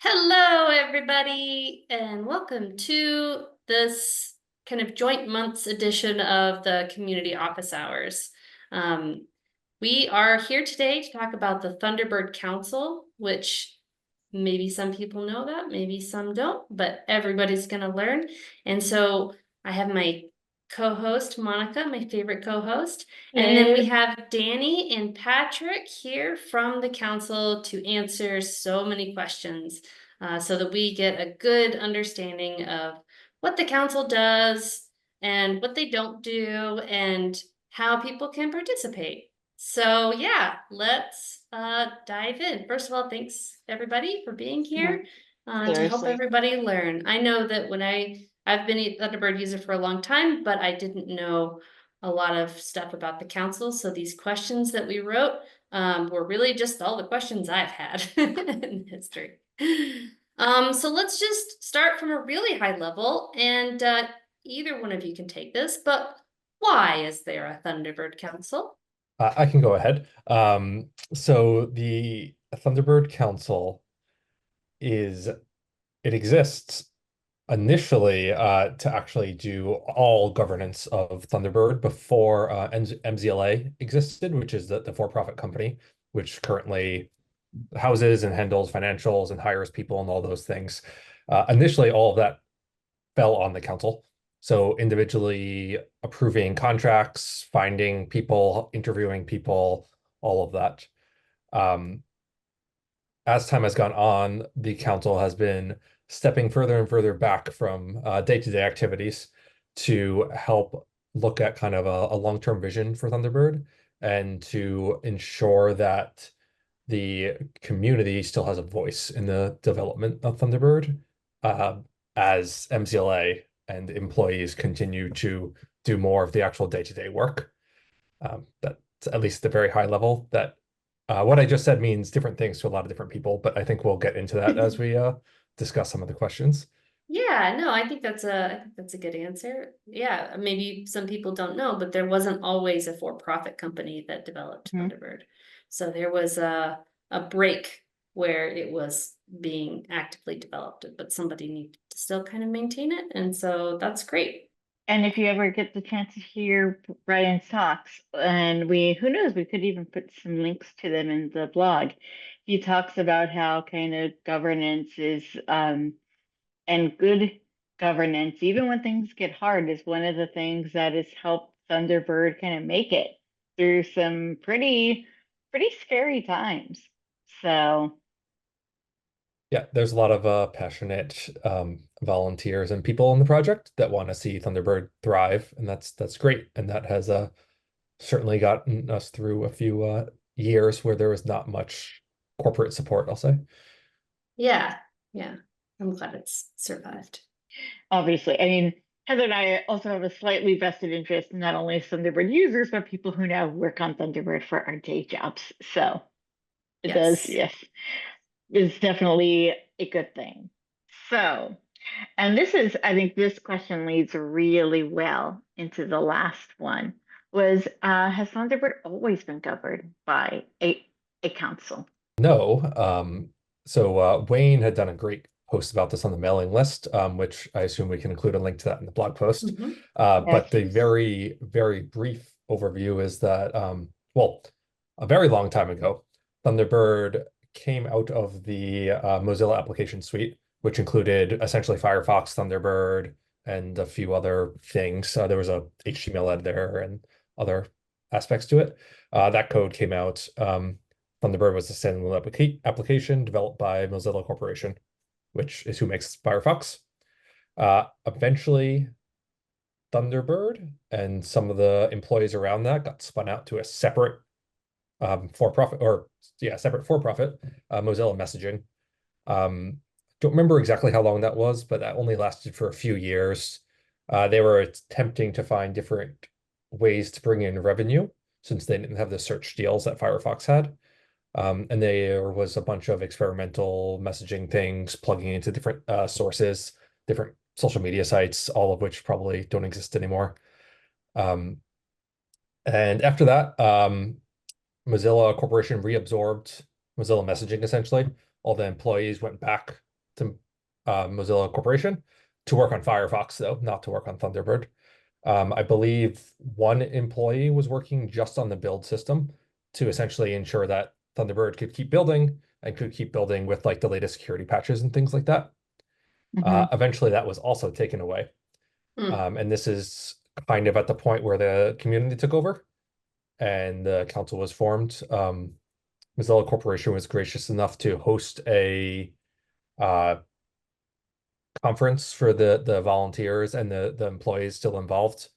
Hello, everybody, and welcome to this kind of joint months edition of the community office hours. Um, we are here today to talk about the Thunderbird Council, which maybe some people know about, maybe some don't, but everybody's going to learn. And so I have my co-host, Monica, my favorite co-host, and then we Hey, have Danny and Patrick here from the council to answer so many questions so that we get a good understanding of what the council does and what they don't do and how people can participate. So yeah, let's dive in. First of all, thanks everybody for being no, here to help seriously. everybody learn. I know that when I've been a Thunderbird user for a long time, but I didn't know a lot of stuff about the council. So these questions that we wrote were really just all the questions I've had in history. So let's just start from a really high level, and either one of you can take this, but why is there a Thunderbird Council? I can go ahead. So the Thunderbird Council is it exists initially to actually do all governance of Thunderbird before MZLA existed, which is the for-profit company, which currently houses and handles financials and hires people and all those things. Initially, all of that fell on the council. So individually approving contracts, finding people, interviewing people, all of that. Um, as time has gone on, the council has been stepping further and further back from day-to-day activities to help look at kind of a long-term vision for Thunderbird and to ensure that the community still has a voice in the development of Thunderbird uh, as MCLA and employees continue to do more of the actual day-to-day work. That's at least at the very high level. That what I just said means different things to a lot of different people, but I think we'll get into that as we discuss some of the questions. Yeah, no, I think that's a good answer. Yeah, maybe some people don't know, but there wasn't always a for-profit company that developed Mhm. Thunderbird. So there was a break where it was being actively developed, but somebody needed to still kind of maintain it, and so that's great. And if you ever get the chance to hear Brian's talks, and who knows, we could even put some links to them in the blog. He talks about how kind of governance is, and good governance, even when things get hard, is one of the things that has helped Thunderbird kind of make it through some pretty scary times. So, Yeah, there's a lot of passionate volunteers and people in the project that want to see Thunderbird thrive, and that's great. And that has certainly gotten us through a few years where there was not much corporate support, I'll say. Yeah, yeah, I'm glad it's survived. obviously, I mean, Heather and I also have a slightly vested interest in not only Thunderbird users, but people who now work on Thunderbird for our day jobs. So it does, Yes. yes, it's definitely a good thing. So, and I think this question leads really well into the last one, was has Thunderbird always been governed by a council? No, so Wayne had done a great post about this on the mailing list, which I assume we can include a link to that in the blog post. Mhm. Yes. But the very, very brief overview is that, well, a very long time ago, Thunderbird came out of the Mozilla application suite, which included essentially Firefox, Thunderbird, and a few other things. There was a HTML editor and other aspects to it. That code came out. Thunderbird was a standalone application developed by Mozilla Corporation, which is who makes Firefox. Eventually, Thunderbird and some of the employees around that got spun out to a separate for-profit, or yeah, separate for-profit Mozilla Messaging. Don't remember exactly how long that was, but that only lasted for a few years. They were attempting to find different ways to bring in revenue since they didn't have the search deals that Firefox had. And there was a bunch of experimental messaging things plugging into different sources, different social media sites, all of which probably don't exist anymore. Um, and after that, Mozilla Corporation reabsorbed Mozilla Messaging essentially. All the employees went back to Mozilla Corporation to work on Firefox, though, not to work on Thunderbird. I believe one employee was working just on the build system to essentially ensure that Thunderbird could keep building and could keep building with like the latest security patches and things like that. Eventually, that was also taken away. And this is kind of at the point where the community took over and the council was formed. Mozilla Corporation was gracious enough to host a conference for the volunteers and the employees still involved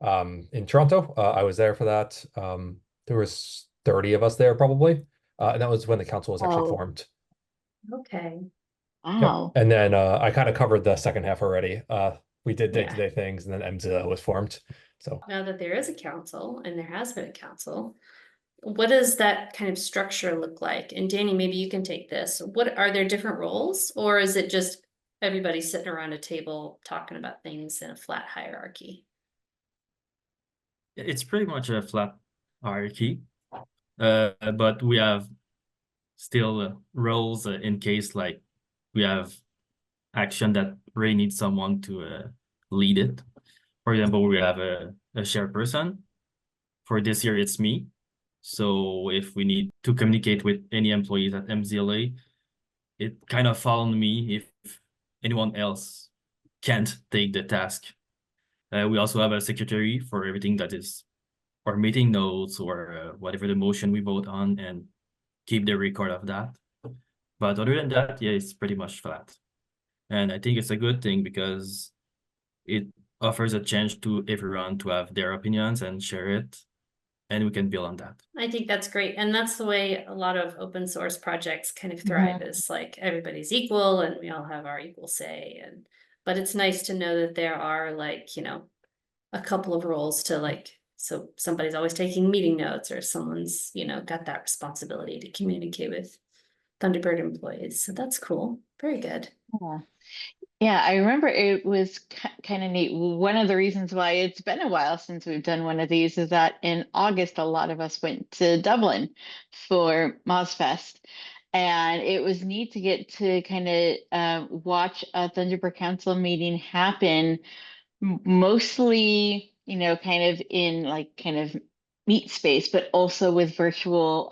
in Toronto. I was there for that. There was 30 of us there probably. And that was when the council was actually formed. Okay. Wow. Yep. And then I kind of covered the second half already. We did Yeah. day-to-day things, and then Mozilla was formed. So Now that there is a council and there has been a council, what does that kind of structure look like? And Danny, maybe you can take this. What are there different roles, or is it just everybody sitting around a table talking about things in a flat hierarchy? It's pretty much a flat hierarchy, but we have still roles in case like we have action that really needs someone to lead it. For example, we have a chairperson. For this year, it's me. So if we need to communicate with any employees at MZLA, it kind of falls on me if anyone else can't take the task. We also have a secretary for everything that is or meeting notes or whatever the motion we vote on, and keep the record of that. But other than that, yeah, it's pretty much flat. And I think it's a good thing because it offers a chance to everyone to have their opinions and share it, and we can build on that. I think that's great. And that's the way a lot of open source projects kind of thrive, is like everybody's equal and we all have our equal say. But it's nice to know that there are like, you know, a couple of roles to like, so somebody's always taking meeting notes, or someone's, you know, got that responsibility to communicate with Thunderbird employees. So that's cool. Very good. Yeah. Yeah, I remember it was kind of neat. One of the reasons why it's been a while since we've done one of these is that in August, a lot of us went to Dublin for MozFest. And it was neat to get to kind of watch a Thunderbird Council meeting happen, mostly, you know, kind of in like kind of meet space, but also with virtual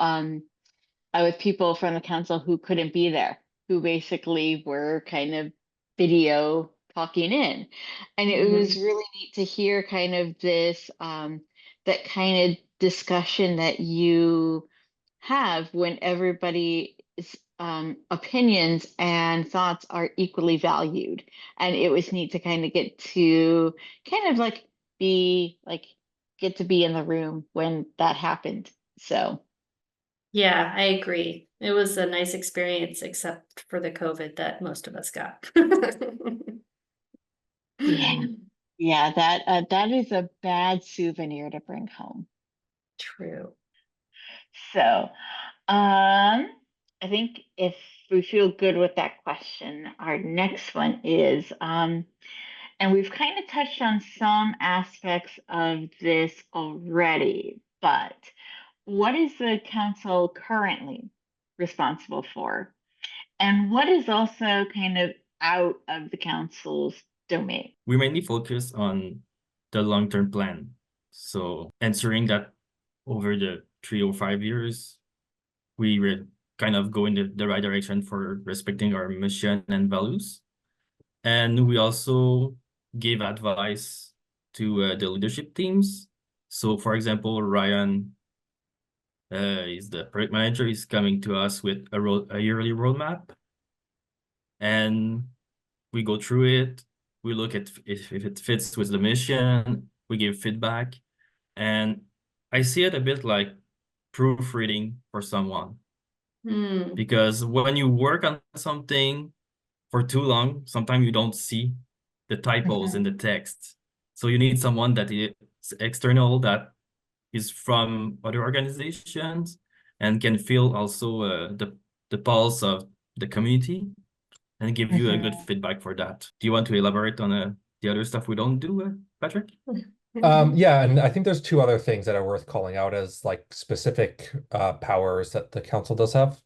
with people from the council who couldn't be there, who basically were kind of video talking in. And it was really neat to hear kind of this, that kind of discussion that you have when everybody's opinions and thoughts are equally valued. And it was neat to kind of get to kind of like get to be in the room when that happened. So. Yeah, I agree. It was a nice experience, except for the COVID that most of us got. Yeah. Yeah, that is a bad souvenir to bring home. True. So, I think if we feel good with that question, our next one is, and we've kind of touched on some aspects of this already, but what is the council currently responsible for? And what is also kind of out of the council's domain? We mainly focus on the long-term plan. So ensuring that over the 3 or 5 years, we kind of go in the right direction for respecting our mission and values. And we also give advice to the leadership teams. So for example, Ryan is the project manager, is coming to us with a yearly roadmap. And we go through it. We look at if it fits with the mission, we give feedback. And I see it a bit like proofreading for someone. Because when you work on something for too long, sometimes you don't see the typos in the text. So you need someone that is external, that is from other organizations, and can feel also the pulse of the community and give you a good feedback for that. Do you want to elaborate on the other stuff we don't do, Patrick? Yeah, and I think there's two other things that are worth calling out as like specific powers that the council does have.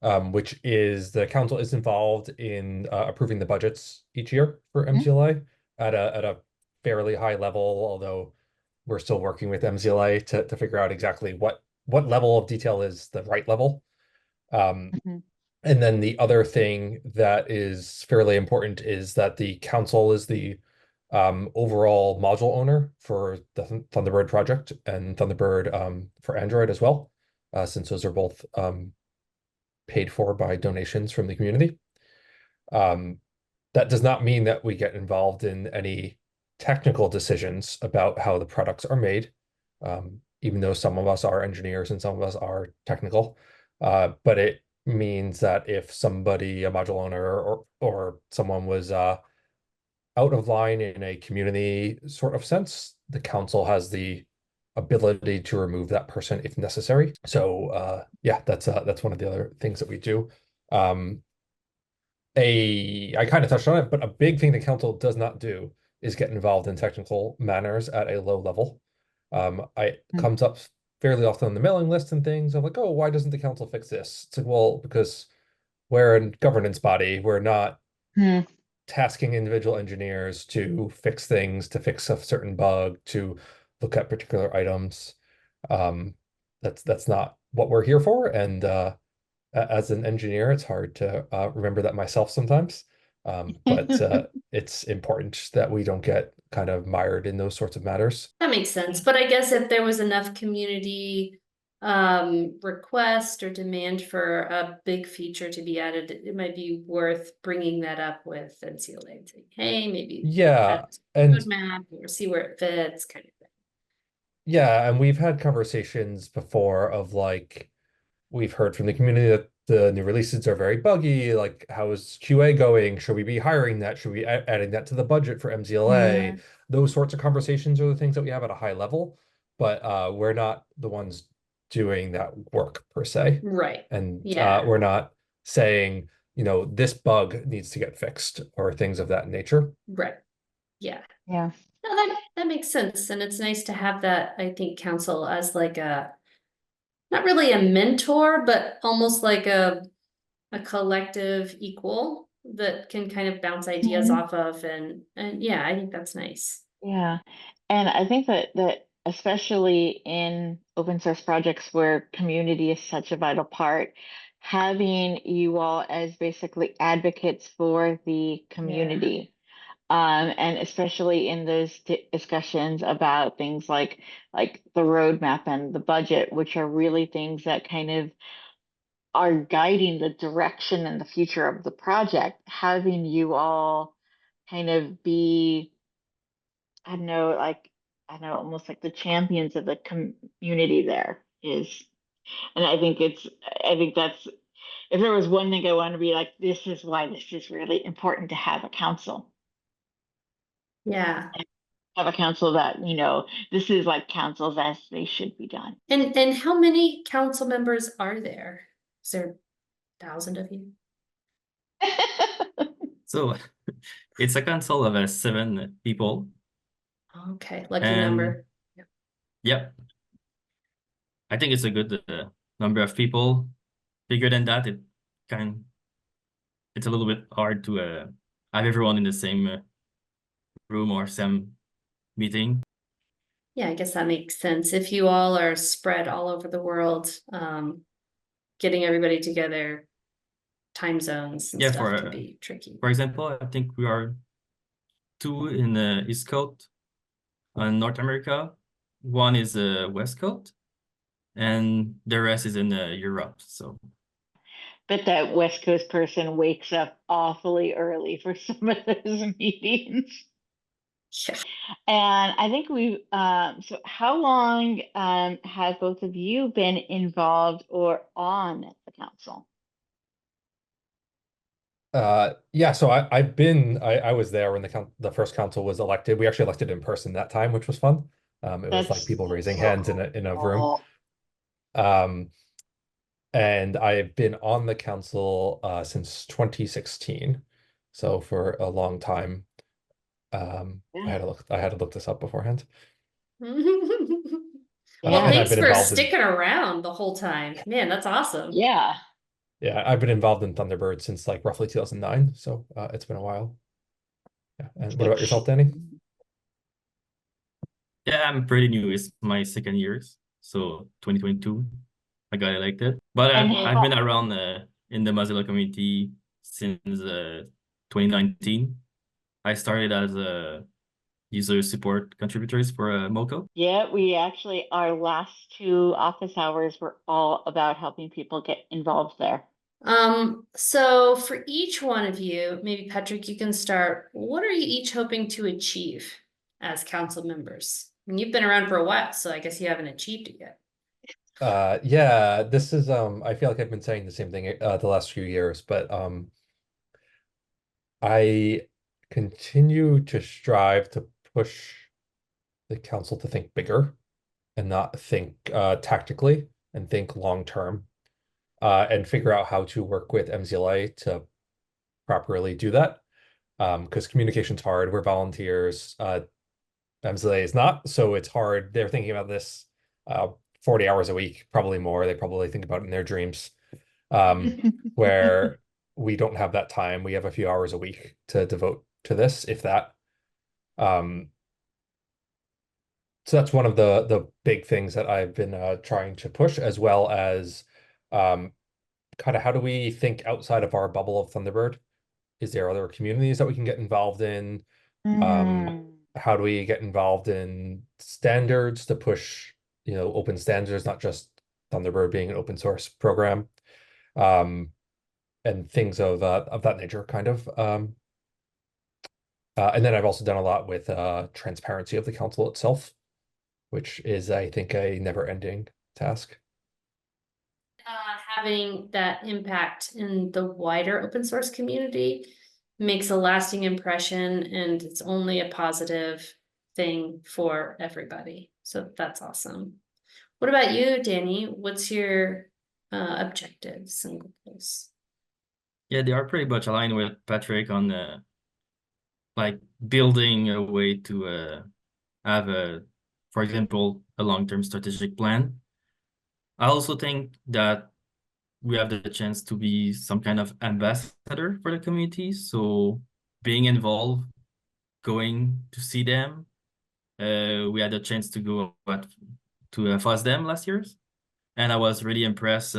which is the council is involved in approving the budgets each year for MCLA at a fairly high level, although we're still working with MCLA to figure out exactly what level of detail is the right level. And then the other thing that is fairly important is that the council is the overall module owner for the Thunderbird project and Thunderbird for Android as well, since those are both paid for by donations from the community. That does not mean that we get involved in any technical decisions about how the products are made, even though some of us are engineers and some of us are technical. But it means that if somebody, a module owner or someone was out of line in a community sort of sense, the council has the ability to remove that person if necessary. So yeah, that's one of the other things that we do. I kind of touched on it, but a big thing the council does not do is get involved in technical matters at a low level. It comes up fairly often on the mailing list and things of like, oh, why doesn't the council fix this? It's like, well, because we're a governance body. We're not tasking individual engineers to fix things, to fix a certain bug, to look at particular items. That's not what we're here for. And as an engineer, it's hard to remember that myself sometimes. But it's important that we don't get kind of mired in those sorts of matters. That makes sense. But I guess if there was enough community request or demand for a big feature to be added, it might be worth bringing that up with NCLA and saying, hey, maybe yeah, and roadmap or see where it fits, kind of thing. Yeah, and we've had conversations before of like, we've heard from the community that the new releases are very buggy. Like, how is QA going? Should we be hiring that? Should we be adding that to the budget for MZLA? Those sorts of conversations are the things that we have at a high level, but we're not the ones doing that work per se. Right. And Yeah. we're not saying, this bug needs to get fixed or things of that nature. Right. Yeah. Yeah. No, that makes sense. And it's nice to have that, I think, council as like not really a mentor, but almost like a collective equal that can kind of bounce ideas off of. And yeah, I think that's nice. Yeah. And I think that especially in open source projects where community is such a vital part, having you all as basically advocates for the community. And especially in those discussions about things like the roadmap and the budget, which are really things that kind of are guiding the direction and the future of the project, having you all kind of be, I don't know, almost like the champions of the community there is. And I think that's, if there was one thing I want to be like, this is why this is really important to have a council. Yeah. Have a council that, this is like councils as they should be done. And how many council members are there? Is there 1,000 of you? So it's a council of 7 people. Okay, lucky number. Yep. I think it's a good number of people. Bigger than that, it's a little bit hard to have everyone in the same room or same meeting. Yeah, I guess that makes sense. If you all are spread all over the world, getting everybody together, time zones and stuff can be tricky. For example, I think we are 2 in the East Coast on North America. 1 is West Coast, and the rest is in Europe. So, but that West Coast person wakes up awfully early for some of those meetings. Yeah. And I think so how long have both of you been involved or on the council? Yeah, so I was there when the first council was elected. We actually elected in person that time, which was fun. It was like people raising hands in a room. And I've been on the council since 2016, so for a long time. I had to look this up beforehand. Well, thanks for sticking around the whole time. Man, that's awesome. Yeah. Yeah, I've been involved in Thunderbird since like roughly 2009, so it's been a while. Yeah, and what about yourself, Danny? Yeah, I'm pretty new. It's my second years, so 2022. I got elected, but And I've been around in the Mozilla community since 2019. I started as a user support contributors for Moco. yeah, we actually, our last 2 office hours were all about helping people get involved there. So for each one of you, maybe Patrick, you can start. What are you each hoping to achieve as council members? I mean, you've been around for a while, so I guess you haven't achieved it yet. Yeah, this is I feel like I've been saying the same thing the last few years, but I continue to strive to push the council to think bigger and not think tactically and think long term, and figure out how to work with MZLA to properly do that. Because communication's hard. We're volunteers. MZLA is not, so it's hard. They're thinking about this 40 hours a week, probably more. They probably think about it in their dreams. Where we don't have that time. We have a few hours a week to devote to this, if that. So that's one of the big things that I've been trying to push, as well as kind of how do we think outside of our bubble of Thunderbird? Is there other communities that we can get involved in? How do we get involved in standards to push, open standards, not just Thunderbird being an open source program, and things of that nature, kind of. And then I've also done a lot with transparency of the council itself, which is, I think, a never-ending task. Having that impact in the wider open source community makes a lasting impression, and it's only a positive thing for everybody. So that's awesome. What about you, Danny? What's your objectives and goals? Yeah, they are pretty much aligned with Patrick on like building a way to have for example, a long-term strategic plan. I also think that we have the chance to be some kind of ambassador for the community. So being involved, going to see them. We had a chance to go to FOSDEM last year, and I was really impressed.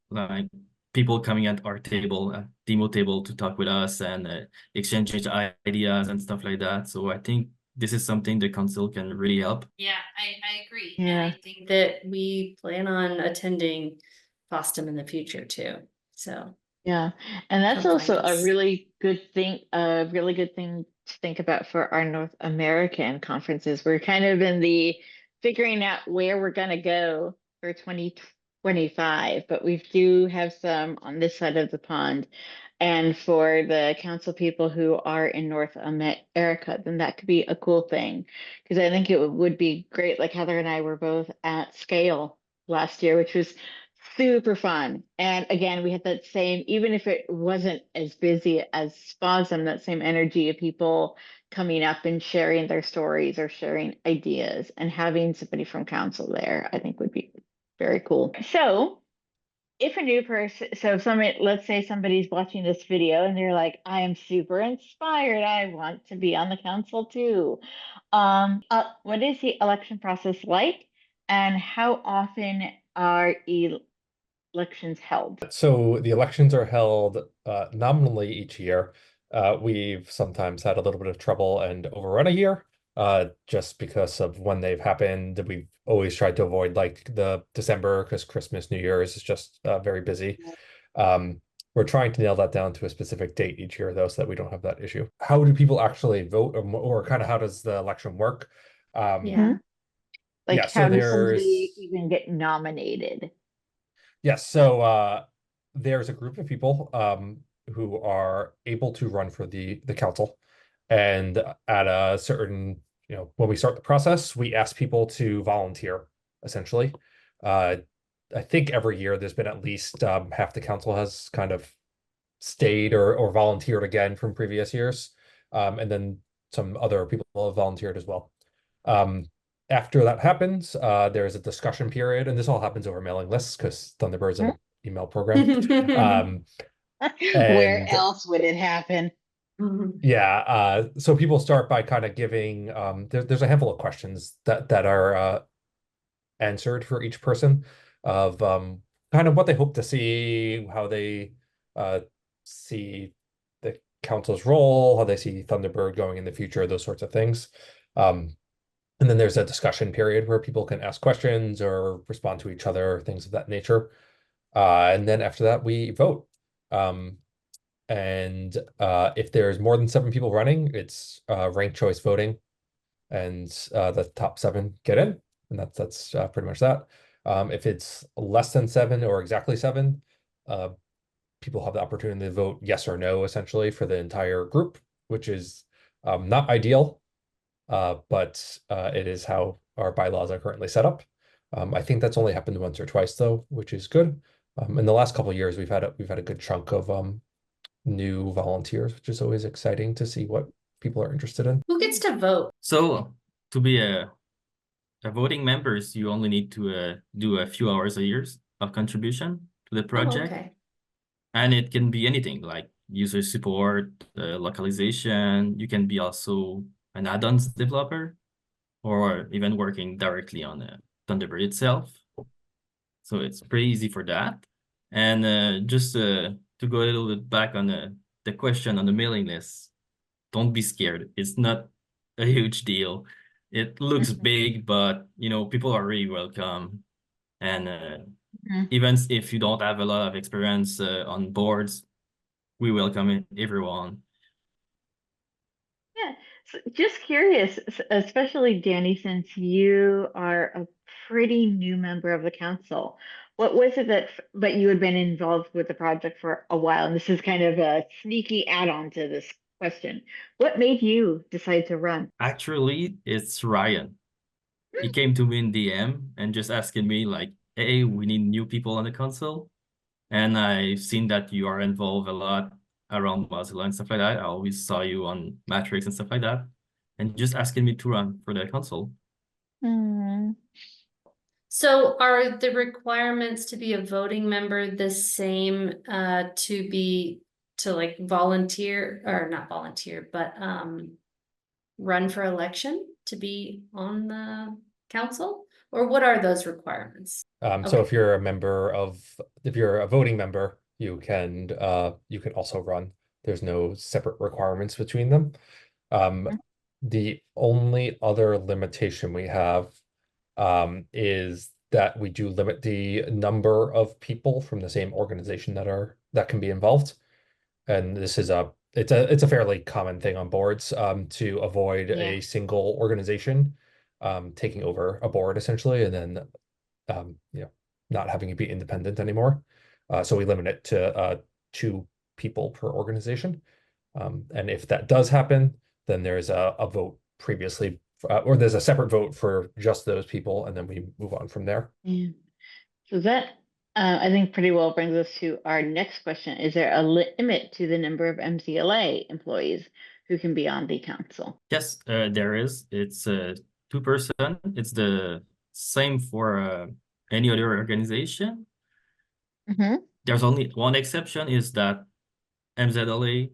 Like people coming at our table, at demo table, to talk with us and exchange ideas and stuff like that. So I think this is something the council can really help. Yeah, I agree. Yeah. And I think that we plan on attending FOSDEM in the future too. So Yeah, and that's come also find a us. really good thing, to think about for our North American conferences. We're kind of in the figuring out where we're gonna go for 2025, but we do have some on this side of the pond. And for the council people who are in North America, then that could be a cool thing. Because I think it would be great. Like Heather and I were both at Scale last year, which was super fun. And again, we had that same, even if it wasn't as busy as Spasm, that same energy of people coming up and sharing their stories or sharing ideas, and having somebody from council there, I think would be very cool. So if a new person, so if somebody, let's say somebody's watching this video and they're like, I am super inspired, I want to be on the council too. What is the election process like, and how often are elections held? So the elections are held nominally each year. We've sometimes had a little bit of trouble and overrun a year, just because of when they've happened. We've always tried to avoid like the December, because Christmas, New Year's is just very busy. We're trying to nail that down to a specific date each year, though, so that we don't have that issue. How do people actually vote, or kind of how does the election work? Yeah. Like, Yeah, so how does somebody there's even get nominated? Yes, so there's a group of people who are able to run for the council, and at a certain, when we start the process, we ask people to volunteer, essentially. I think every year there's been at least half the council has kind of stayed or volunteered again from previous years, and then some other people have volunteered as well. After that happens, there's a discussion period, and this all happens over mailing lists because Thunderbird's a email program. Where And else would it happen? yeah, so people start by kind of giving there's a handful of questions that are answered for each person of kind of what they hope to see, how they see the council's role, how they see Thunderbird going in the future, those sorts of things. And then there's a discussion period where people can ask questions or respond to each other, things of that nature. And then after that, we vote. And if there's more than 7 people running, it's ranked choice voting, and the top 7 get in, and that's pretty much that. If it's less than 7 or exactly 7, people have the opportunity to vote yes or no, essentially, for the entire group, which is not ideal, but it is how our bylaws are currently set up. I think that's only happened once or twice, though, which is good. In the last couple of years, we've had a good chunk of new volunteers, which is always exciting to see what people are interested in. Who gets to vote? So to be a voting members, you only need to do a few hours a year of contribution to the Oh, project. okay. And it can be anything like user support, localization. You can be also an add-ons developer or even working directly on the Thunderbird itself. So it's pretty easy for that. And just to go a little bit back on the question on the mailing list, don't be scared. It's not a huge deal. It looks big, but people are really welcome. And even if you don't have a lot of experience on boards, we welcome everyone. Yeah, so just curious, especially Danny, since you are a pretty new member of the council. What was it but you had been involved with the project for a while, and this is kind of a sneaky add-on to this question. What made you decide to run? Actually, it's Ryan. He came to me in DM and just asking me like, hey, we need new people on the council. And I've seen that you are involved a lot around Mozilla and stuff like that. I always saw you on Matrix and stuff like that. And just asking me to run for the council. Hmm. So are the requirements to be a voting member the same to like volunteer or not volunteer, but run for election to be on the council? Or what are those requirements? So Okay. if you're a voting member, you can also run. There's no separate requirements between them. The only other limitation we have is that we do limit the number of people from the same organization that can be involved. And this is it's a fairly common thing on boards to avoid a single organization taking over a board essentially, and then not having it be independent anymore. So we limit it to 2 people per organization. And if that does happen, then there's a vote previously, or there's a separate vote for just those people, and then we move on from there. Yeah. So that I think pretty well brings us to our next question. Is there a limit to the number of MCLA employees who can be on the council? Yes, there is. It's 2%. It's the same for any other organization. There's only one exception, is that MZLA,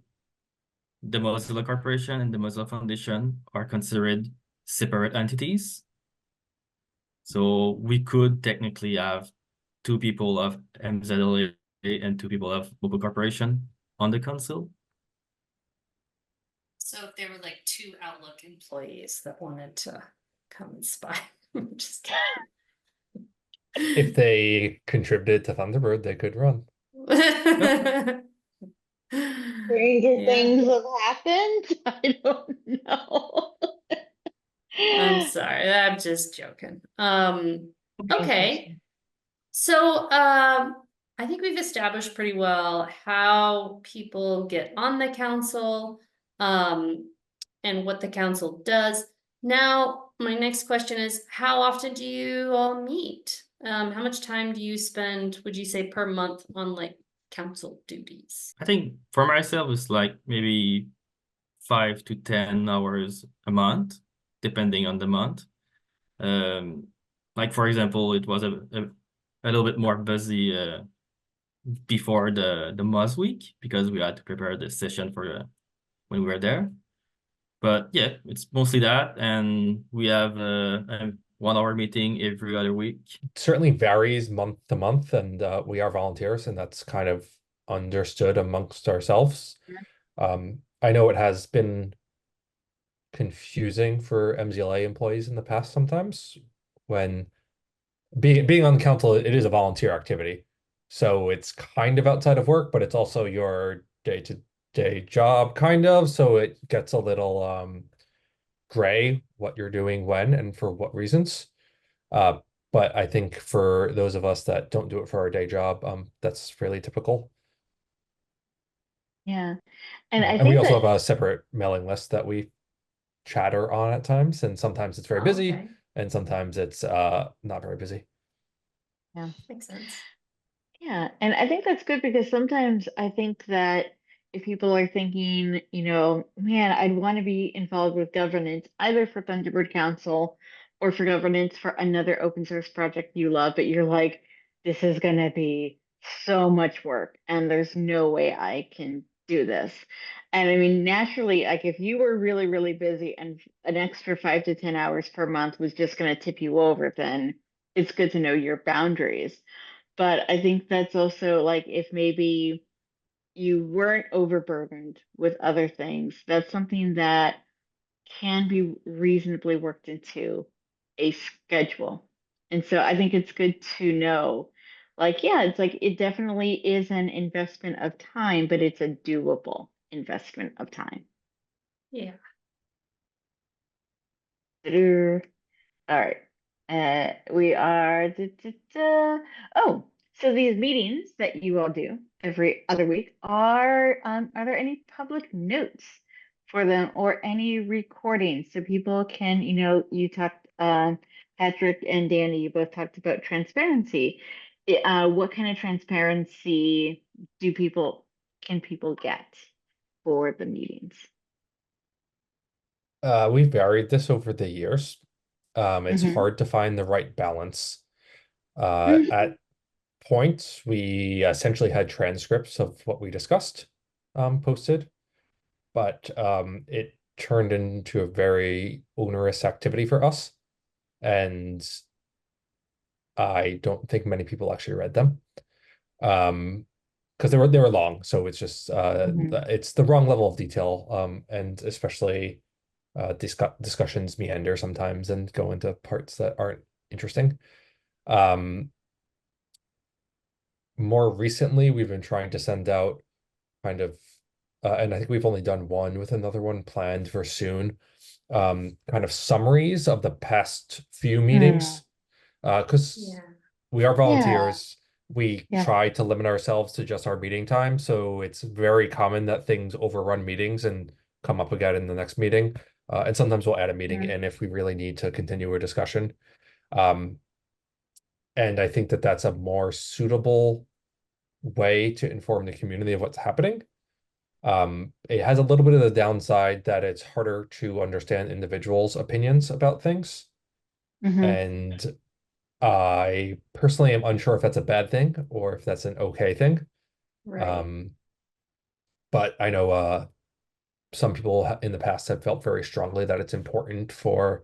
the Mozilla Corporation, and the Mozilla Foundation are considered separate entities. So we could technically have 2 people of MZLA and 2 people of Mobile Corporation on the council. So if there were like 2 Outlook employees that wanted to come and spy, just kidding. If they contributed to Thunderbird, they could run. Stranger things have happened. I don't know. I'm sorry, I'm just joking. Okay. So I think we've established pretty well how people get on the council and what the council does. Now, my next question is, how often do you all meet? How much time do you spend, would you say, per month on like council duties? I think for myself, it's like maybe 5 to 10 hours a month, depending on the month. Like for example, it was a little bit more busy before the Moz week because we had to prepare the session for when we were there. But yeah, it's mostly that, and we have a 1 hour meeting every other week. Certainly varies month to month, and we are volunteers, and that's kind of understood amongst ourselves. I know it has been confusing for MZLA employees in the past sometimes when being on the council, it is a volunteer activity. So it's kind of outside of work, but it's also your day-to-day job, kind of. So it gets a little gray what you're doing when and for what reasons. But I think for those of us that don't do it for our day job, that's fairly typical. Yeah. And I And we think also that have a separate mailing list that we chatter on at times, and sometimes it's very Oh, busy, okay. and sometimes it's not very busy. Makes sense. Yeah, and I think that's good because sometimes I think that if people are thinking, man, I'd want to be involved with governance either for Thunderbird Council or for governance for another open source project you love, but you're like, this is going to be so much work and there's no way I can do this. And I mean, naturally, like if you were really, really busy and an extra 5 to 10 hours per month was just going to tip you over, then it's good to know your boundaries. But I think that's also like if maybe you weren't overburdened with other things, that's something that can be reasonably worked into a schedule. And so I think it's good to know, like, yeah, it's like it definitely is an investment of time, but it's a doable investment of time. Yeah. All right. We are. Oh, so these meetings that you all do every other week are there any public notes for them or any recordings so people can, you talked, Patrick and Danny, you both talked about transparency. What kind of transparency can people get for the meetings? We've varied this over the years. It's Mm-hmm. hard to find the right balance. Mm-hmm. At points, we essentially had transcripts of what we discussed posted, but it turned into a very onerous activity for us, and I don't think many people actually read them. Because they were long, so it's just Mm-hmm. it's the wrong level of detail, and especially discussions meander sometimes and go into parts that aren't interesting. Um, More recently, we've been trying to send out kind of, and I think we've only done one with another one planned for soon, kind of summaries of the past few Mm. meetings. Because we are Yeah. volunteers, we Yeah. try to limit ourselves to just our meeting time. So it's very common that things overrun meetings and come up again in the next meeting. And sometimes we'll add a meeting Mm. in if we really need to continue a discussion. Um, and I think that that's a more suitable way to inform the community of what's happening. It has a little bit of the downside that it's harder to understand individuals' opinions about things. Mm-hmm. And I personally am unsure if that's a bad thing or if that's an okay thing. Right. Um, but I know some people in the past have felt very strongly that it's important for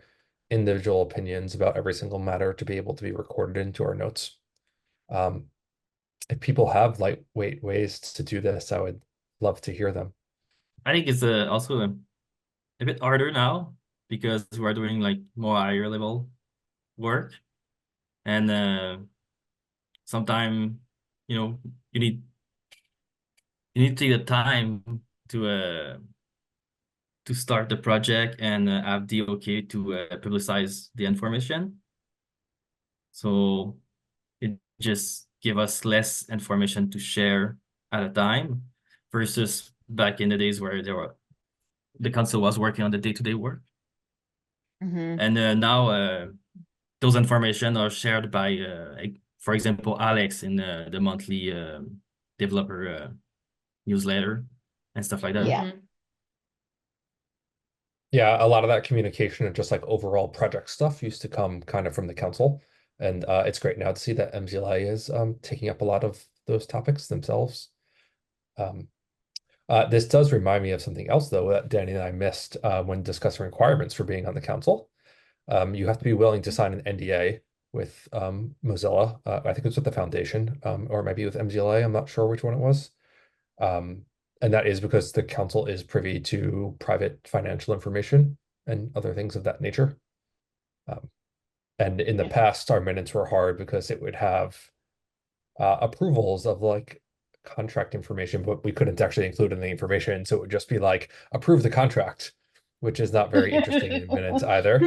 individual opinions about every single matter to be able to be recorded into our notes. Um, if people have lightweight ways to do this, I would love to hear them. I think it's also a bit harder now because we're doing like more higher level work, and sometimes you know you need you need to take the time to start the project and have the okay to publicize the information. So it just give us less information to share at a time versus back in the days where the council was working on the day-to-day work. Mm-hmm. And now those information are shared by, for example, Alex in the monthly developer newsletter and stuff like that. Yeah. Mhm. Yeah, a lot of that communication and just like overall project stuff used to come kind of from the council. And it's great now to see that MZLA is taking up a lot of those topics themselves. This does remind me of something else, though, that Danny and I missed when discussing requirements for being on the council. You have to be willing to sign an NDA with Mozilla. I think it's with the foundation, or maybe with MZLA. I'm not sure which one it was. And that is because the council is privy to private financial information and other things of that nature. And in the past, our minutes were hard because it would have approvals of like contract information, but we couldn't actually include in the information. So it would just be like, approve the contract, which is not very interesting in minutes either.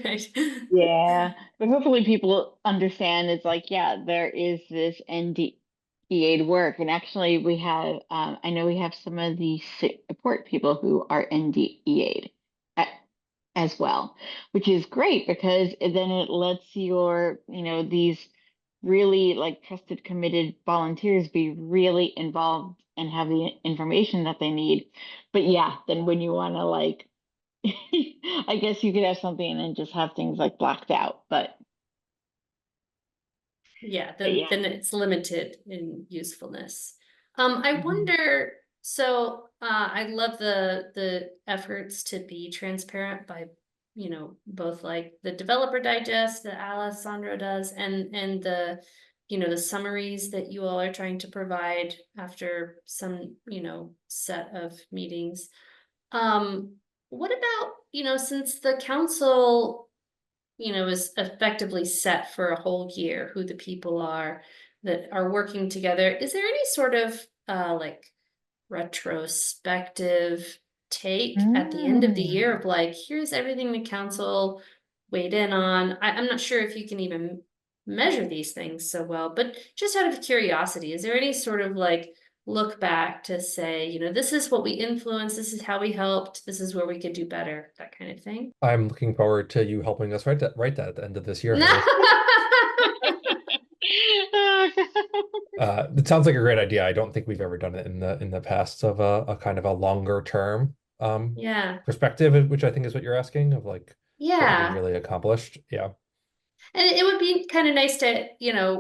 Right. Yeah, but hopefully people understand it's like, yeah, there is this NDEA'd work. And actually we have, I know we have some of the support people who are NDEA'd as well, which is great because then it lets your, these really like trusted, committed volunteers be really involved and have the information that they need. But yeah, then when you want to like, I guess you could have something and then just have things like blacked out, but Yeah, yeah. then it's limited in usefulness. I wonder, so I love the efforts to be transparent by, both like the developer digest that Alessandro does and the, the summaries that you all are trying to provide after some, set of meetings. What about, since the council is effectively set for a whole year, who the people are that are working together. Is there any sort of like retrospective take at the end of the year of like, here's everything the council weighed in on? I'm not sure if you can even measure these things so well, but just out of curiosity, is there any sort of like look back to say, this is what we influenced, this is how we helped, this is where we could do better, that kind of thing? I'm looking forward to you helping us write that at the end of this year, Heather. It sounds like a great idea. I don't think we've ever done it in the past of a kind of a longer term Yeah. perspective, which I think is what you're asking, of like what we Yeah. really accomplished. Yeah. And it would be kind of nice to,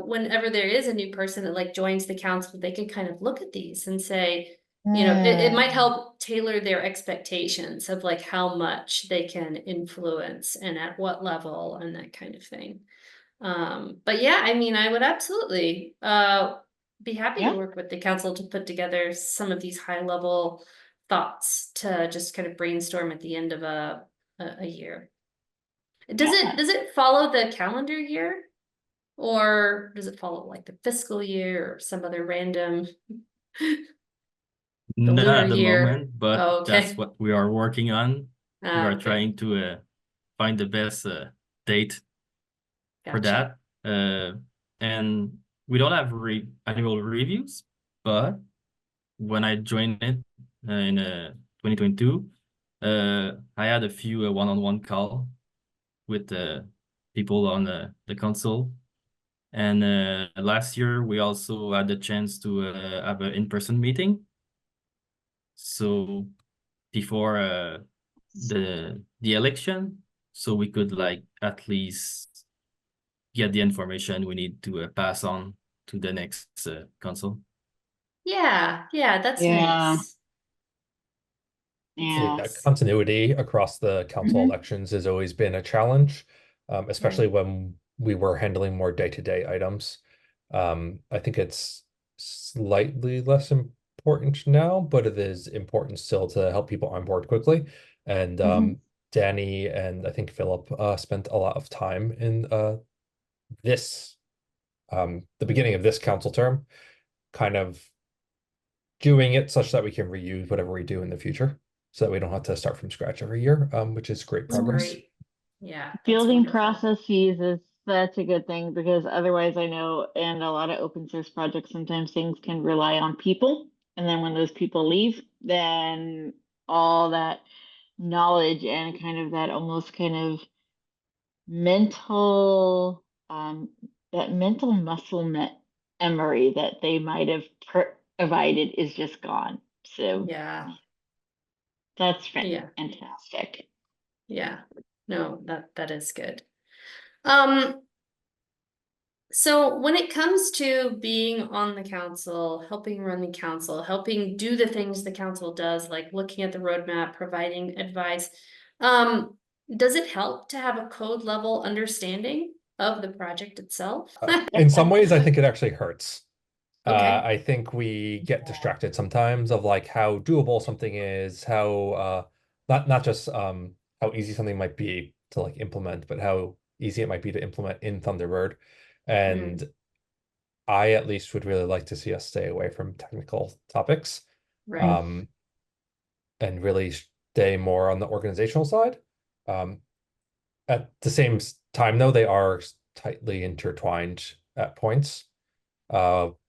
whenever there is a new person that like joins the council, they can kind of look at these and say, it might help tailor their expectations of like how much they can influence and at what level and that kind of thing. But yeah, I mean, I would absolutely be happy to work with the council to put together some of these high level thoughts to just kind of brainstorm at the end of a year. Does it follow the calendar year? Or does it follow like the fiscal year or some other random the Not lunar at the year? moment, but Oh, okay. that's what we are working on. We are Okay. trying to find the best date for Gotcha. that. And we don't have annual reviews, but when I joined it in 2022, I had a few one-on-one call with the people on the council. And last year, we also had the chance to have an in-person meeting. So before the election, so we could like at least get the information we need to pass on to the next council. Yeah, that's Yeah. nice. Yeah. Continuity across the council elections has always been a challenge, especially when we were handling more day-to-day items. I think it's slightly less important now, but it is important still to help people on board quickly. And Danny and I think Philip spent a lot of time in this the beginning of this council term, kind of doing it such that we can reuse whatever we do in the future, so that we don't have to start from scratch every year, which is great That's progress. great. Yeah, that's Building wonderful. processes is that's a good thing because otherwise I know in a lot of open source projects sometimes things can rely on people, and then when those people leave, then all that knowledge and kind of that almost kind of mental that mental muscle memory that they might have provided is just gone. So Yeah. that's Yeah. fantastic. Yeah. No, that is good. So when it comes to being on the council, helping run the council, helping do the things the council does, like looking at the roadmap, providing advice, does it help to have a code level understanding of the project itself? In some ways, I think it actually hurts. Okay. I think we get distracted sometimes of like how doable something is, how not just how easy something might be to like implement, but how easy it might be to implement in Thunderbird. Mm, And I at least would really like to see us stay away from technical topics, right. um, and really stay more on the organizational side. Um, at the same time, though, they are tightly intertwined at points.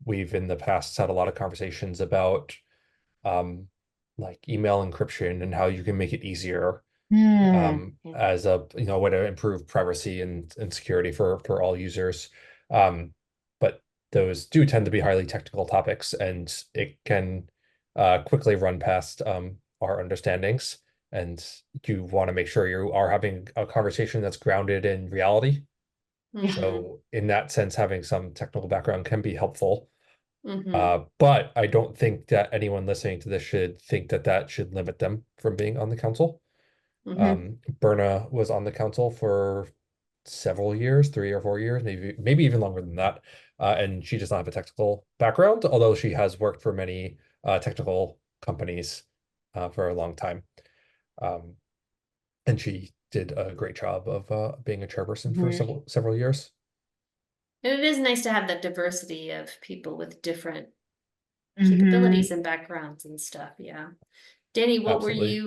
We've in the past had a lot of conversations about like email encryption and how you can make it easier as a way to improve privacy and security for all users. But those do tend to be highly technical topics, and it can quickly run past our understandings. And you want to make sure you are having a conversation that's grounded in reality. Mhm, So in that sense, having some technical background can be helpful. mhm, But I don't think that anyone listening to this should think that that should limit them from being on the council. mhm. Berna was on the council for several years, 3 or 4 years, maybe even longer than that. And she does not have a technical background, although she has worked for many technical companies for a long time. Um, and she did a great job of being a chairperson for several years. And it is nice to have that diversity of people with different Mm-hmm. capabilities and backgrounds and stuff. Yeah. Danny, Absolutely.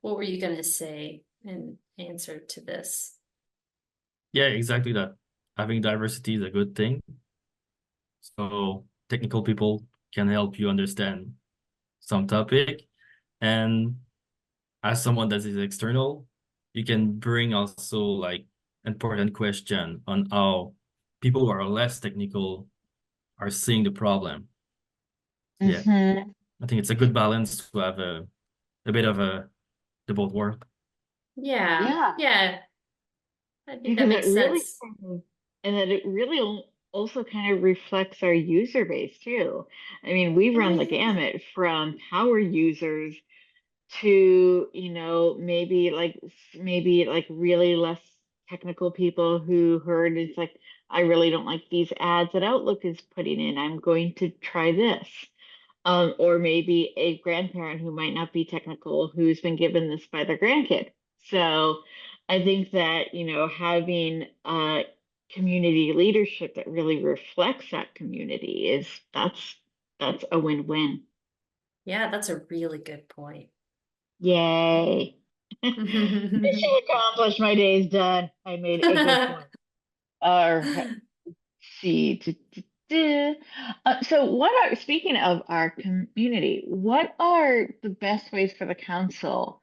what were you gonna say in answer to this? Yeah, exactly that. Having diversity is a good thing. So technical people can help you understand some topic. And as someone that is external, you can bring also like important question on how people who are less technical are seeing the problem. Yeah, Mm-hmm. I think it's a good balance to have a bit of the both work. Yeah, Yeah, yeah, I think that because makes it really, sense. and that it really also kind of reflects our user base too. I mean, we Oh run the yeah. gamut from power users to, maybe like really less technical people who heard it's like, I really don't like these ads that Outlook is putting in. I'm going to try this. Or maybe a grandparent who might not be technical who's been given this by their grandkid. So I think that, having community leadership that really reflects that community that's a win-win. Yeah, that's a really good point. Yay. Mission accomplished. My day's done. I made a good point. All right. See. So, speaking of our community, what are the best ways for the council,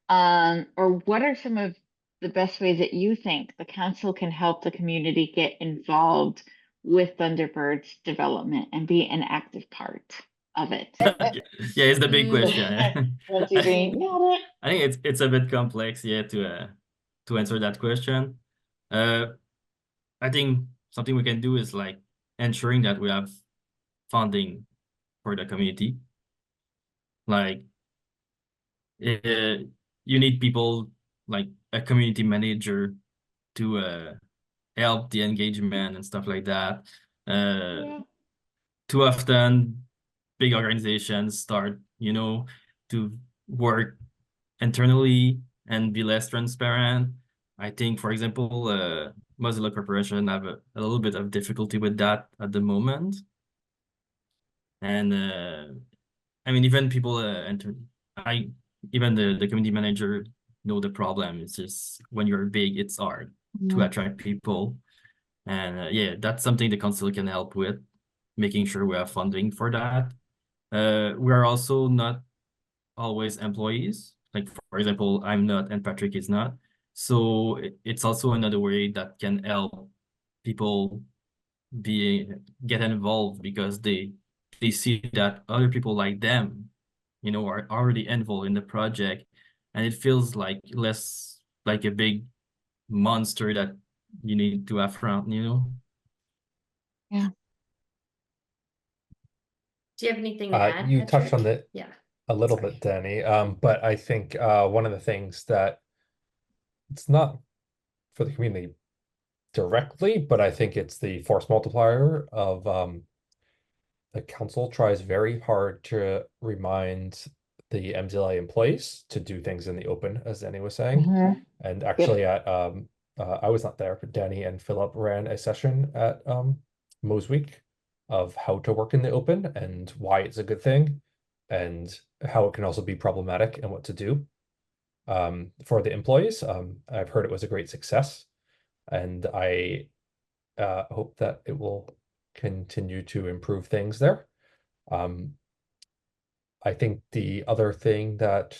or what are some of the best ways that you think the council can help the community get involved with Thunderbird's development and be an active part of it? Yeah, it's the big Mm, question. One, two, three, nailed it. I think it's a bit complex, yeah, to answer that question. Uh, I think something we can do is like ensuring that we have funding for the community. Like, you need people like a community manager to help the engagement and stuff like that. Uh, Yeah. Too often, big organizations start, to work internally and be less transparent. I think, for example, Mozilla Corporation have a little bit of difficulty with that at the moment. And I mean, even people enter, even the community manager know the problem. It's just when you're big, it's hard to Mhm. attract people. And yeah, that's something the council can help with, making sure we have funding for that. We are also not always employees. Like for example, I'm not and Patrick is not. So it's also another way that can help people be get involved because they see that other people like them, are already involved in the project, and it feels like less like a big monster that you need to affront. Do you have anything to add, You touched on Patrick? it Yeah. a little Sorry. bit, Danny. But I think one of the things that it's not for the community directly, but I think it's the force multiplier of the council tries very hard to remind the MZLA employees to do things in the open, as Danny was saying. Mhm. And actually at I was not there, but Danny and Philip ran a session at Mo's Week of how to work in the open and why it's a good thing and how it can also be problematic and what to do for the employees. I've heard it was a great success, and I hope that it will continue to improve things there. I think the other thing that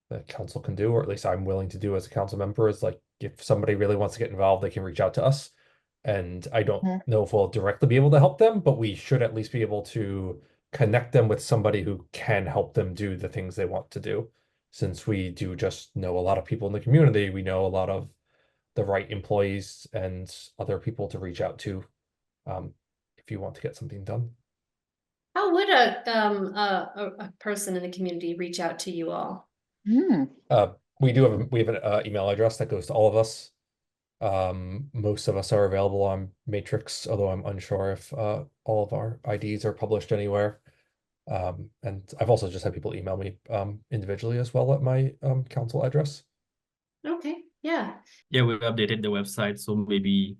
the council can do, or at least I'm willing to do as a council member, is like if somebody really wants to get involved, they can reach out to us. And I don't Mhm. know if we'll directly be able to help them, but we should at least be able to connect them with somebody who can help them do the things they want to do. Since we do just know a lot of people in the community, we know a lot of the right employees and other people to reach out to if you want to get something done. How would a person in the community reach out to you all? Mm. We have an email address that goes to all of us. Most of us are available on Matrix, although I'm unsure if all of our IDs are published anywhere. And I've also just had people email me individually as well at my council address. Okay, yeah. Yeah, we updated the website, so maybe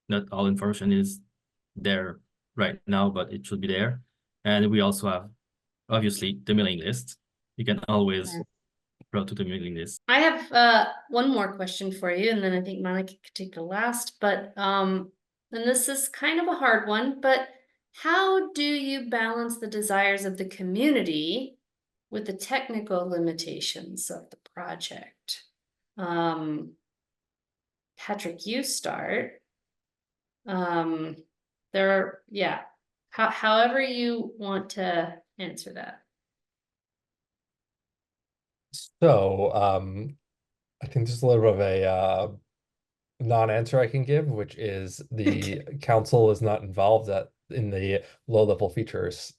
not all information is there right now, but it should be there. And we also have, obviously, the mailing list. You can always route to the mailing list. I have one more question for you, and then I think Monica could take the last, but and this is kind of a hard one, but how do you balance the desires of the community with the technical limitations of the project? Patrick, you start. Yeah. However you want to answer that. So I think there's a little bit of a non-answer I can give, which is the council is not involved in the low-level features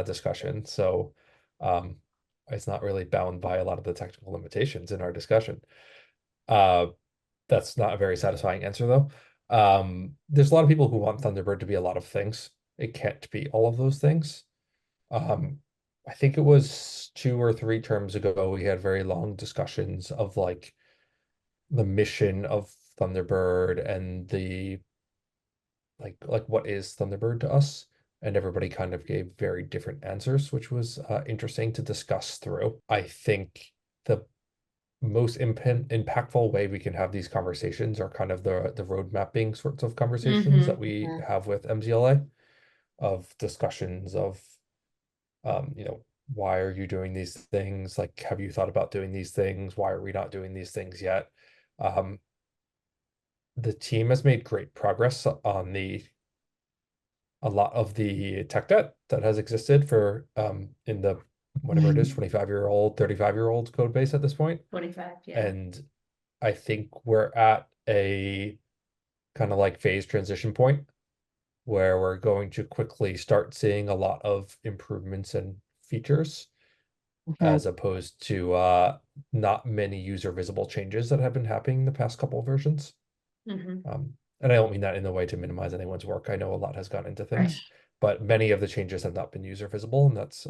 discussion. So it's not really bound by a lot of the technical limitations in our discussion. That's not a very satisfying answer though. There's a lot of people who want Thunderbird to be a lot of things. It can't be all of those things. I think it was 2 or 3 terms ago, we had very long discussions of like the mission of Thunderbird and the like what is Thunderbird to us? And everybody kind of gave very different answers, which was interesting to discuss through. I think the most impactful way we can have these conversations are kind of the road mapping sorts of conversations that we have with MZLA, of discussions of why are you doing these things? Like, have you thought about doing these things? Why are we not doing these things yet? The team has made great progress on a lot of the tech debt that has existed for in the whatever it is, 25-year-old, 35-year-old code base at this point. 25, yeah. And I think we're at a kind of like phase transition point where we're going to quickly start seeing a lot of improvements and features as opposed to not many user visible changes that have been happening the past couple of versions. And I don't mean that in a way to minimize anyone's work. I know a lot has gone into things, but many of the changes have not been user visible, and that's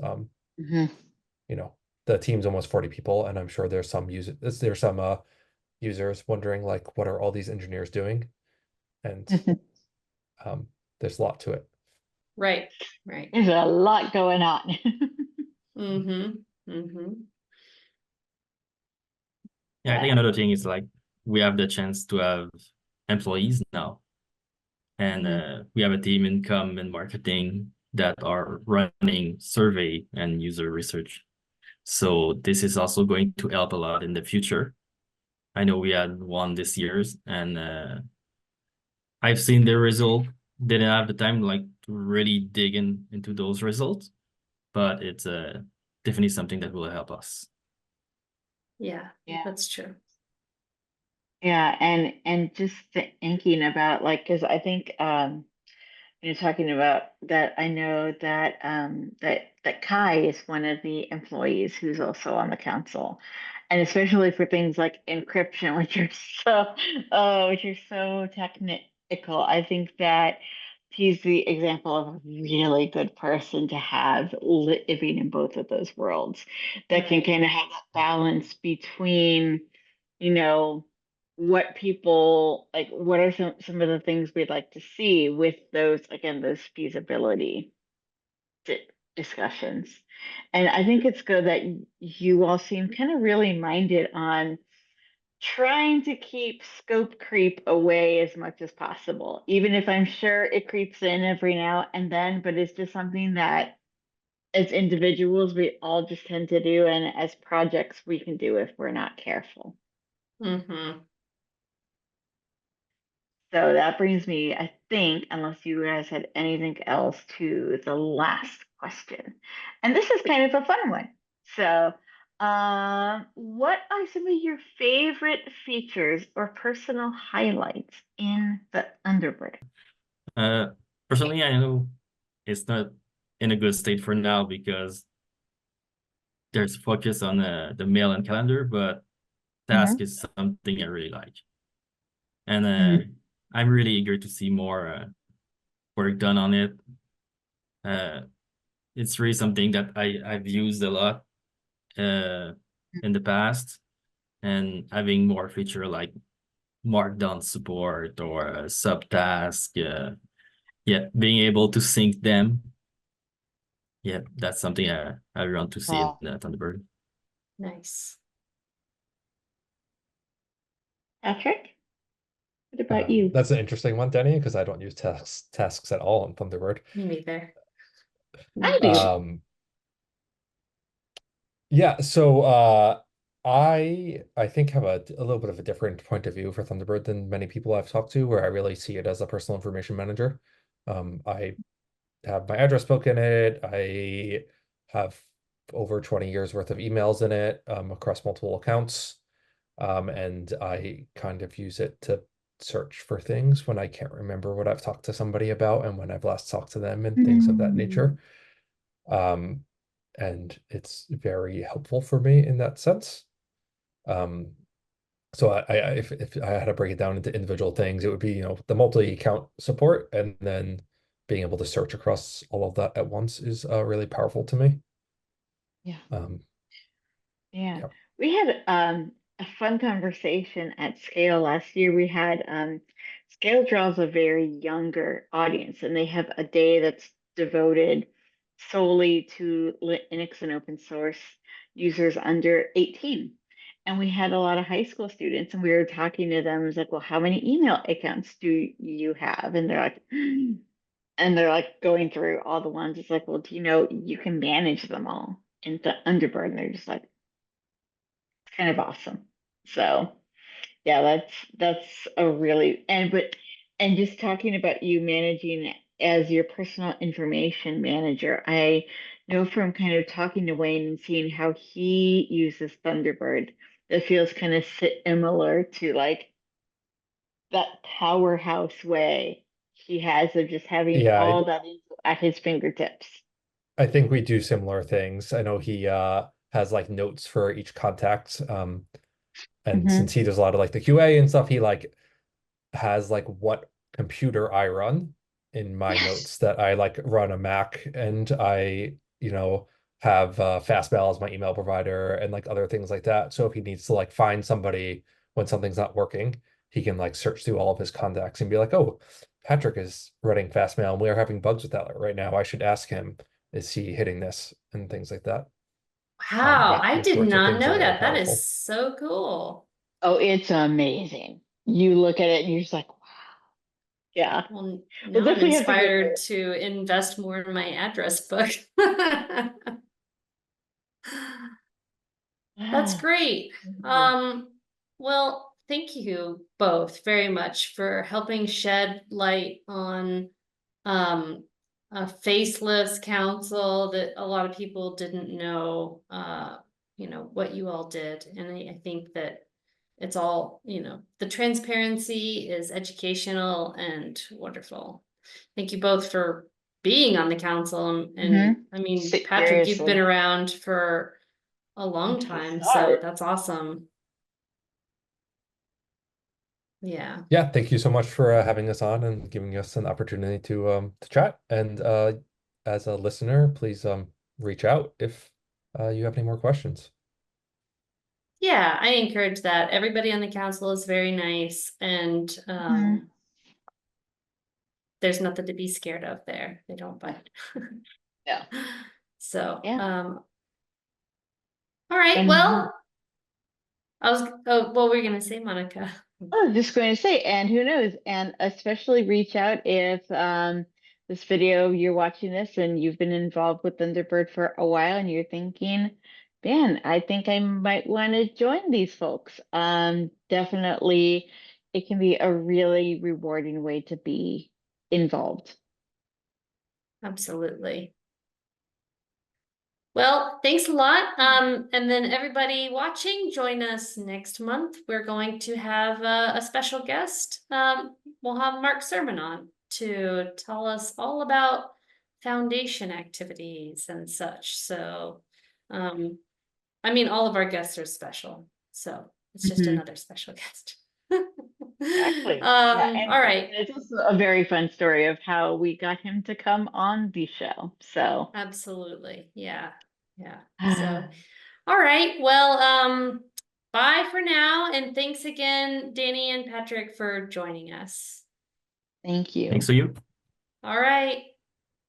the team's almost 40 people, and I'm sure there's some users wondering like, what are all these engineers doing? And there's a lot to it. Right. There's a lot going on. Yeah, I think another thing is like we have the chance to have employees now. And we have a team in comm and marketing that are running survey and user research. So this is also going to help a lot in the future. I know we had one this year, and I've seen the result. Didn't have the time like to really dig into those results, but it's definitely something that will help us. Yeah, that's true. Yeah, and just thinking about like, because I think you're talking about that, I know that that Kai is one of the employees who's also on the council, and especially for things like encryption, which are so technical. I think that he's the example of a really good person to have living in both of those worlds, that can Right. kind of have that balance between, you know, what people like, what are some of the things we'd like to see with those, again, those feasibility discussions. And I think it's good that you all seem kind of really minded on trying to keep scope creep away as much as possible, even if I'm sure it creeps in every now and then, but it's just something that as individuals we all just tend to do, and as projects we can do if we're not careful. Mm-hmm. So that brings me, I think, unless you guys had anything else, to the last question. And this is kind of a fun one. So, what are some of your favorite features or personal highlights in the Thunderbird? Personally, I know it's not in a good state for now because there's focus on the mail and calendar, but task is something I really like. And I'm really eager to see more work done on it. It's really something that I've used a lot in the past, and having more feature like markdown support or subtask, yeah, being able to sync them. Yeah, that's something I want to see in the Thunderbird. Nice. Patrick, what about you? That's an interesting one, Denny, because I don't use tasks at all in Thunderbird. Me neither. I do. Yeah, so I think have a little bit of a different point of view for Thunderbird than many people I've talked to, where I really see it as a personal information manager. I have my address book in it. I have over 20 years worth of emails in it, across multiple accounts. And I kind of use it to search for things when I can't remember what I've talked to somebody about and when I've last talked to them and things of that nature. And it's very helpful for me in that sense. So if I had to break it down into individual things, it would be, the multi-account support, and then being able to search across all of that at once is really powerful to me. Yeah. Yeah. Yeah. We had a fun conversation at Scale last year. We had Scale draws a very younger audience, and they have a day that's devoted solely to Linux and open source users under 18. And we had a lot of high school students, and we were talking to them. It was like, well, how many email accounts do you have? And they're like going through all the ones. It's like, well, do you know you can manage them all in the Thunderbird? And they're just like, kind of awesome. So yeah, that's a really, and just talking about you managing as your personal information manager, I know from kind of talking to Wayne and seeing how he uses Thunderbird, that feels kind of similar to like that powerhouse way he has of just having Yeah, all that at his fingertips. I think we do similar things. I know he has like notes for each contact. And since he does a lot of like the QA and stuff, he like has like what computer I run in my notes, that I like run a Mac, and I, have Fastmail as my email provider and like other things like that. So if he needs to like find somebody when something's not working, he can like search through all of his contacts and be like, oh, Patrick is running Fastmail and we are having bugs with that right now. I should ask him, is he hitting this, and things like that. Wow, I Those did sorts of not things are know really that. That powerful. is so cool. Oh, it's amazing. You look at it and you're just like, wow. Yeah. Well, We'll now I'm definitely have to go inspired to invest more in my address book. That's there. great. Well, thank you both very much for helping shed light on a faceless council that a lot of people didn't know what you all did. And I think that it's all, the transparency is educational and wonderful. thank you both for being on the council. And Mhm. I mean, Patrick, you've been Seriously. around for a long Since the time, so start. that's awesome. Yeah. Yeah, thank you so much for having us on and giving us an opportunity to chat. And as a listener, please reach out if you have any more questions. Yeah, I encourage that. Everybody on the council is very nice, and Mhm. there's nothing to be scared of there. They don't bite. Yeah. So, Yeah. all right, And well, what were you gonna say, Monica? I was just going to say, and who knows, and especially reach out if this video you're watching this and you've been involved with Thunderbird for a while and you're thinking, man, I think I might want to join these folks. Definitely it can be a really rewarding way to be involved. Absolutely. Well, thanks a lot. And then everybody watching, join us next month. We're going to have a special guest. We'll have Mark Sermon on to tell us all about foundation activities and such. So, I mean, all of our guests are special, so it's just Mhm. another special guest. Exactly. Yeah, and All right. it's also a very fun story of how we got him to come on the show. So, Absolutely. Yeah. Yeah. So, all right. Well, bye for now. And thanks again, Danny and Patrick, for joining us. thank you. Thanks to you. All right.